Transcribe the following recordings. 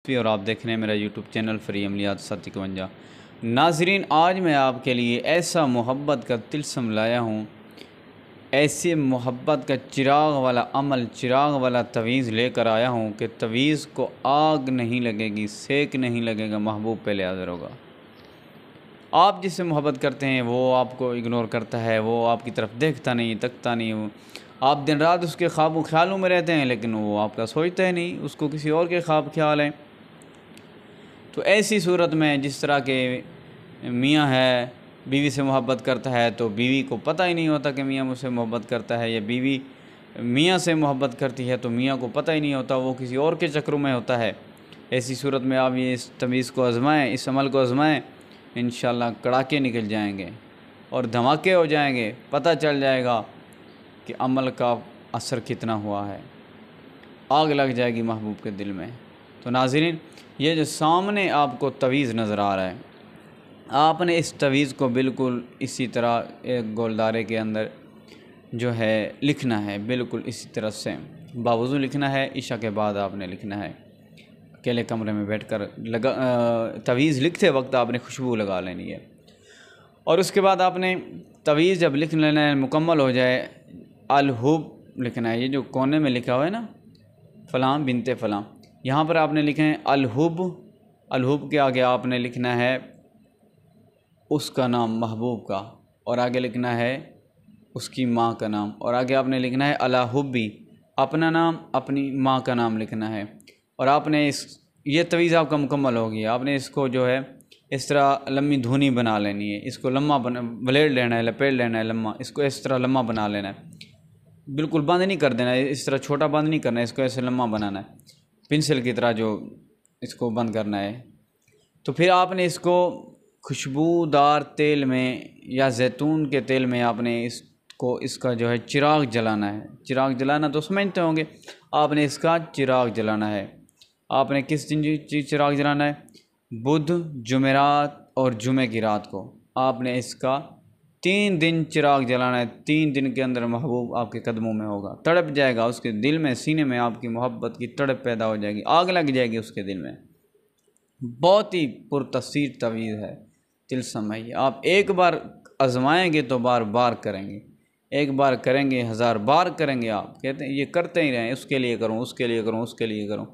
और आप देख रहे हैं मेरा यूट्यूब चैनल फ्री अमलियात 751। नाजरीन, आज मैं आपके लिए ऐसा मोहब्बत का तिलस्म लाया हूँ, ऐसे मोहब्बत का चिराग वाला अमल, चिराग वाला तवीज़ लेकर आया हूँ कि तवीज़ को आग नहीं लगेगी, सेक नहीं लगेगा, महबूब पहले हाज़िर होगा। आप जिससे मोहब्बत करते हैं वो आपको इग्नोर करता है, वो आपकी तरफ देखता नहीं, तकता नहीं। आप दिन रात उसके ख्वाब ख्यालों में रहते हैं, लेकिन वो आपका सोचता है नहीं, उसको किसी और के ख्वाब ख्याल हैं। तो ऐसी सूरत में जिस तरह के मियाँ है बीवी से मोहब्बत करता है, तो बीवी को पता ही नहीं होता कि मियाँ मुझसे मोहब्बत करता है, या बीवी मियाँ से मोहब्बत करती है तो मियाँ को पता ही नहीं होता, वो किसी और के चक्रों में होता है। ऐसी सूरत में आप ये इस तमीज़ को आज़माएँ, इस अमल को आज़माएँ, इंशाअल्लाह कड़ाके निकल जाएंगे और धमाके हो जाएंगे। पता चल जाएगा कि अमल का असर कितना हुआ है, आग लग जाएगी महबूब के दिल में। तो नाज़रीन, ये जो सामने आपको तवीज़ नज़र आ रहा है, आपने इस तवीज़ को बिल्कुल इसी तरह एक गोलदारे के अंदर जो है लिखना है, बिल्कुल इसी तरह से बावज़ू लिखना है। इशा के बाद आपने लिखना है, अकेले कमरे में बैठकर तवीज़ लिखते वक्त आपने खुशबू लगा लेनी है। और उसके बाद आपने तवीज़ जब लिख लेना है, मुकम्मल हो जाए, अलहुब लिखना है। ये जो कोने में लिखा हुआ है ना, फ़लाँ बिनते फ़लाँ, यहाँ पर आपने लिखे हैं अलहुब। अलहुब के आगे आपने लिखना है उसका नाम महबूब का, और आगे लिखना है उसकी माँ का नाम, और आगे आपने लिखना है अला हुब्बी, अपना नाम, अपनी माँ का नाम लिखना है। और आपने ये तवीज़ आपका मुकम्मल हो गया। आपने इसको जो है इस तरह लम्बी धुनी बना लेनी है, इसको लम्बा ब्लेड लेना है, लपेट लेना है लम्बा, इसको इस तरह लम्बा बना लेना है, बिल्कुल बंद नहीं कर देना है, इस तरह छोटा बंद नहीं करना है, इसको ऐसे लम्बा बनाना है, पेंसिल की तरह जो इसको बंद करना है। तो फिर आपने इसको खुशबूदार तेल में या जैतून के तेल में आपने इसका जो है चिराग जलाना है। चिराग जलाना तो समझते होंगे, आपने इसका चिराग जलाना है। आपने किस दिन चिराग जलाना है? बुध, जुमेरात और जुमे की रात को आपने इसका 3 दिन चिराग जलाना है। 3 दिन के अंदर महबूब आपके कदमों में होगा, तड़प जाएगा, उसके दिल में, सीने में आपकी मोहब्बत की तड़प पैदा हो जाएगी, आग लग जाएगी उसके दिल में। बहुत ही पुरतसीर तवीज़ है, तिलस्म है। आप एक बार आजमाएंगे तो बार बार करेंगे, एक बार करेंगे 1000 बार करेंगे। आप कहते हैं ये करते ही रहें, उसके लिए करूँ, उसके लिए करूँ, उसके लिए करूँ,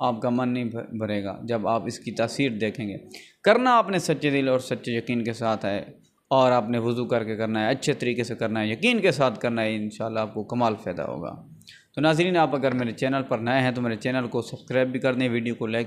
आपका मन नहीं भरेगा जब आप इसकी तासीर देखेंगे। करना आपने सच्चे दिल और सच्चे यकीन के साथ है, और आपने वज़ू करके करना है, अच्छे तरीके से करना है, यकीन के साथ करना है, इंशाल्लाह आपको कमाल फ़ायदा होगा। तो नाज़रीन, आप अगर मेरे चैनल पर नए हैं तो मेरे चैनल को सब्सक्राइब भी कर दें, वीडियो को लाइक